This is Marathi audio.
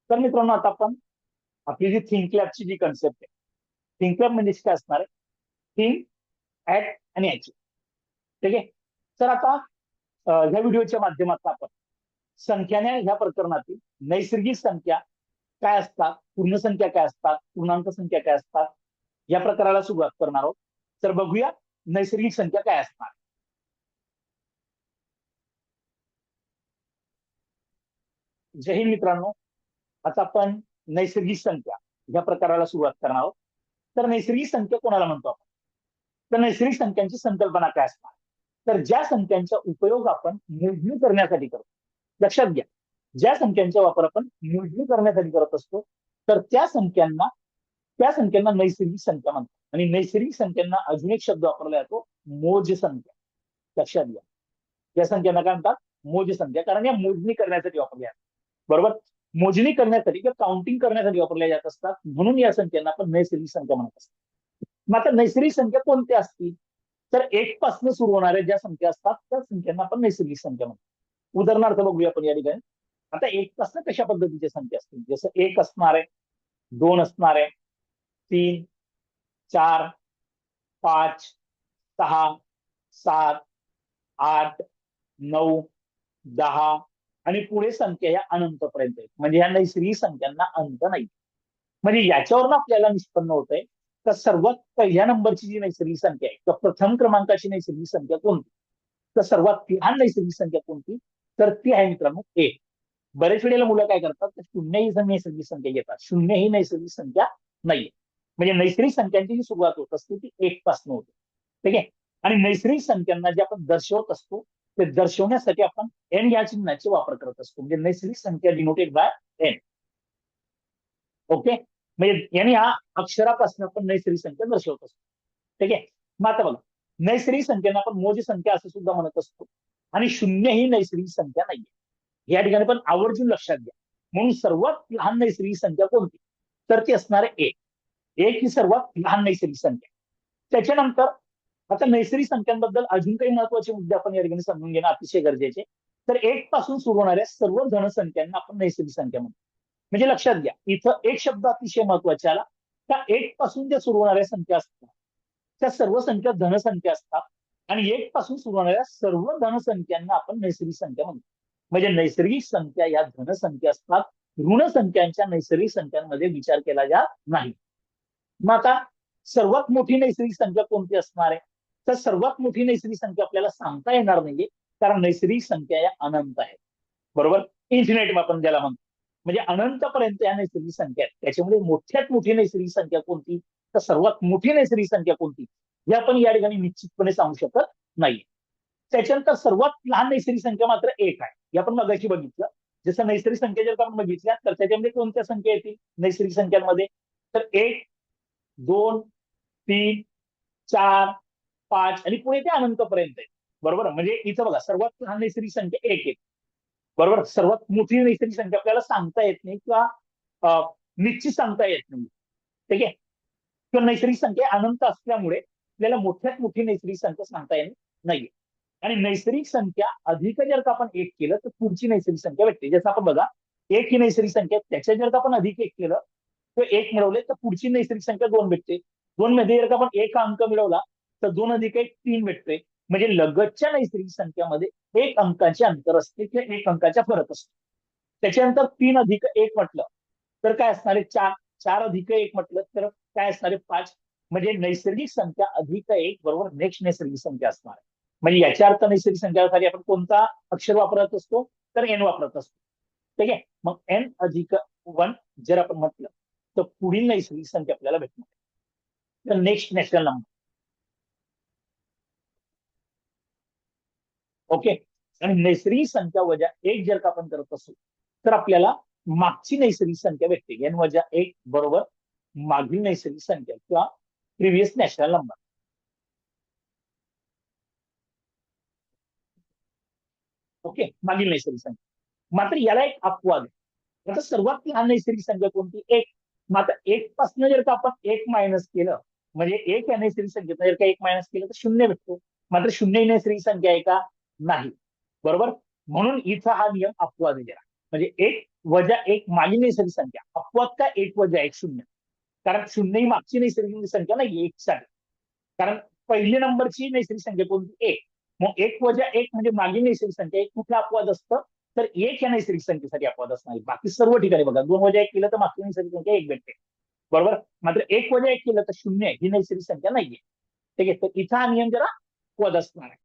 तर मित्रांनो, आता आपण आपली जी थिंक लॅबची जी कन्सेप्ट आहे, थिंक लॅब म्हणजे काय असणार आहे? थिंक, ऍक्ट आणि अचीव. ठीक आहे. तर आता ह्या व्हिडिओच्या माध्यमातून आपण संख्याने ह्या प्रकरणातील नैसर्गिक संख्या काय असतात, पूर्ण संख्या काय असतात, पूर्णांक संख्या काय असतात, या प्रकाराला सुरुवात करणार आहोत. तर बघूया नैसर्गिक संख्या काय असणार. जय हिंद मित्रांनो. आता आपण नैसर्गिक संख्या या प्रकाराला सुरुवात करणार आहोत. तर नैसर्गिक संख्या कोणाला म्हणतो आपण? तर नैसर्गिक संख्यांची संकल्पना काय असणार? तर ज्या संख्यांचा उपयोग आपण मोजणी करण्यासाठी करतो. लक्षात घ्या, ज्या संख्यांचा वापर आपण मोजणी करण्यासाठी करत असतो, तर त्या संख्यांना नैसर्गिक संख्या म्हणतात. आणि नैसर्गिक संख्यांना अजून एक शब्द वापरला जातो, मोज संख्या. लक्षात घ्या, या संख्यांना काय म्हणतात? मोज संख्या. कारण या मोजणी करण्यासाठी वापरल्या जातात. बरोबर, मोजणी करण्यासाठी किंवा काउंटिंग करण्यासाठी वापरल्या जात असतात, म्हणून या संख्यांना आपण नैसर्गिक संख्या म्हणत असतो. मग आता नैसर्गिक संख्या कोणत्या असतील? तर एक पासून सुरू होणाऱ्या ज्या संख्या असतात त्या संख्यांना आपण नैसर्गिक संख्या म्हणतो. उदाहरणार्थ बघूया आपण या ठिकाणी. आता एक पासून कशा पद्धतीच्या संख्या असतील? जसं एक असणार आहे, दोन असणार आहे, 3, 4, 5, 6, 7, 8, 9, 10 आणि पुढे संख्या या अनंतपर्यंत आहेत. म्हणजे या नैसर्गिक संख्यांना अंत नाही. म्हणजे याच्यावरून आपल्याला निष्पन्न होतंय तर सर्वात पहिल्या नंबरची जी नैसर्गिक संख्या आहे किंवा प्रथम क्रमांकाची नैसर्गिक संख्या कोणती, तर सर्वात लहान नैसर्गिक संख्या कोणती, तर ती आहे मित्रांनो एक. बरेच वेळेला मुलं काय करतात, तर शून्य ही नैसर्गिक संख्या घेतात. शून्य ही नैसर्गिक संख्या नाहीये. म्हणजे नैसर्गिक संख्यांची जी सुरुवात होत असते ती एक पासून होते. ठीक आहे. आणि नैसर्गिक संख्यांना जे आपण दर्शवत असतो ते दर्शवण्यासाठी आपण एन या चिन्हाचे वापर करत असतो. म्हणजे नैसर्गिक संख्या डिनोटेड बाय एन. ओके. म्हणजे याने या अक्षरापासून आपण नैसर्गिक संख्या दर्शवत असतो. ठीक आहे. मग आता बघा, नैसर्गिक संख्यांना आपण मोज संख्या असं सुद्धा म्हणत असतो. आणि शून्य ही नैसर्गिक संख्या नाहीये. या ठिकाणी पण आवर्जून लक्षात घ्या. म्हणून सर्वात लहान नैसर्गिक संख्या कोणती, तर ती असणार आहे एक. एक ही सर्वात लहान नैसर्गिक संख्या. त्याच्यानंतर आता नैसर्गिक संख्यांबद्दल अजून काही महत्वाचे मुद्दे आपण या ठिकाणी समजून घेणं अतिशय गरजेचे. तर एक पासून सुरू होणाऱ्या सर्व धनसंख्यांना आपण नैसर्गिक संख्या म्हणतो. म्हणजे लक्षात घ्या, इथं एक शब्द अतिशय महत्वाचा आला. त्या एक पासून ज्या सुरू होणाऱ्या संख्या असतात त्या सर्व संख्या धनसंख्या असतात. आणि एक पासून सुरू होणाऱ्या सर्व धनसंख्यांना आपण नैसर्गिक संख्या म्हणतो. म्हणजे नैसर्गिक संख्या या धनसंख्या असतात. ऋण संख्यांच्या नैसर्गिक संख्यांमध्ये विचार केला जात नाही. मग आता सर्वात मोठी नैसर्गिक संख्या कोणती असणार आहे? तर सर्वात मोठी नैसर्गिक संख्या आपल्याला सांगता येणार नाहीये, कारण नैसर्गिक संख्या या अनंत आहेत. बरोबर, इन्फिनिट आपण ज्याला म्हणतो. म्हणजे अनंतपर्यंत या नैसर्गिक संख्या आहेत. त्याच्यामध्ये मोठ्यात मोठी नैसर्गिक संख्या कोणती, तर सर्वात मोठी नैसर्गिक संख्या कोणती, हे आपण या ठिकाणी निश्चितपणे सांगू शकत नाही. त्याच्यानंतर सर्वात लहान नैसर्गिक संख्या मात्र एक आहे. हे आपण मगाशी बघितलं. जसं नैसर्गिक संख्या जर आपण बघितल्या तर त्याच्यामध्ये कोणत्या संख्या येतील नैसर्गिक संख्यांमध्ये, तर एक, दोन, तीन, चार, पाच आणि पुढे ते अनंतपर्यंत आहे. बरोबर, म्हणजे इथं बघा सर्वात लहान नैसर्गिक संख्या एक आहे. बरोबर, सर्वात मोठी नैसर्गिक संख्या आपल्याला सांगता येत नाही किंवा निश्चित सांगता येत नाही. ठीक आहे. किंवा नैसर्गिक संख्या अनंत असल्यामुळे आपल्याला मोठ्यात मोठी नैसर्गिक संख्या सांगता येत नाहीये. आणि नैसर्गिक संख्या अधिक जर का आपण एक केलं तर पुढची नैसर्गिक संख्या भेटते. जसं आपण बघा, एक ही नैसर्गिक संख्या, त्याच्या जर का आपण अधिक एक केलं तर एक मिळवले तर पुढची नैसर्गिक संख्या दोन भेटते. दोन मध्ये जर का आपण एक अंक मिळवला तर दोन अधिक एक तीन भेटते. म्हणजे लगतच्या नैसर्गिक संख्यामध्ये एक अंकाचे अंतर असते किंवा एक अंकाचा फरक असतो. त्याच्यानंतर तीन अधिक एक म्हटलं तर काय असणार आहे? चार. चार अधिक एक म्हटलं तर काय असणार आहे? पाच. म्हणजे नैसर्गिक संख्या अधिक एक बरोबर नेक्स्ट नैसर्गिक संख्या असणार आहे. म्हणजे याच्या अर्थ नैसर्गिक संख्यासाठी आपण कोणता अक्षर वापरत असतो, तर एन वापरत असतो. ठीक आहे. मग एन अधिक वन जर आपण म्हटलं तर पुढील नैसर्गिक संख्या आपल्याला भेटणार. तर नेक्स्ट नॅचरल नंबर. ओके. आणि नैसर्गिक संख्या वजा एक जर का आपण करत असू तर आपल्याला मागची नैसर्गिक संख्या भेटते. एन वजा एक बरोबर मागील नैसर्गिक संख्या किंवा प्रिव्हियस नॅचरल नंबर. ओके, मागील नैसर्गिक संख्या. मात्र याला एक अपवाद आहे. आता सर्वात लहान नैसर्गिक संख्या कोणती? एक. मात्र एक पासून जर का आपण एक मायनस केलं, म्हणजे एक या नैसर्गिक संख्येत जर का एक मायनस केलं तर शून्य भेटतो. मात्र शून्य ही नैसर्गिक संख्या आहे का? नाही. बरोबर, म्हणून इथं हा नियम अपवाद आहे. म्हणजे एक वजा एक मागील नैसर्गिक संख्या. अपवाद का एक वजा एक शून्य. कारण शून्य ही मागची नैसर्गिक संख्या नाही एक साठी. कारण पहिली नंबरची नैसर्गिक संख्या कोणती? एक. मग एक वजा एक म्हणजे मागील नैसर्गिक संख्या. एक कुठे अपवाद असतं? तर एक या नैसर्गिक संख्येसाठी अपवाद असणार. बाकी सर्व ठिकाणी बघा 2 वजा 1 केलं तर मागची नैसर्गिक संख्या 1 भेटते. बरोबर. मात्र 1 वजा 1 केलं तर 0 ही नैसर्गिक संख्या नाहीये. ठीक आहे. तर इथं हा नियम जरा अपवाद असणार आहे.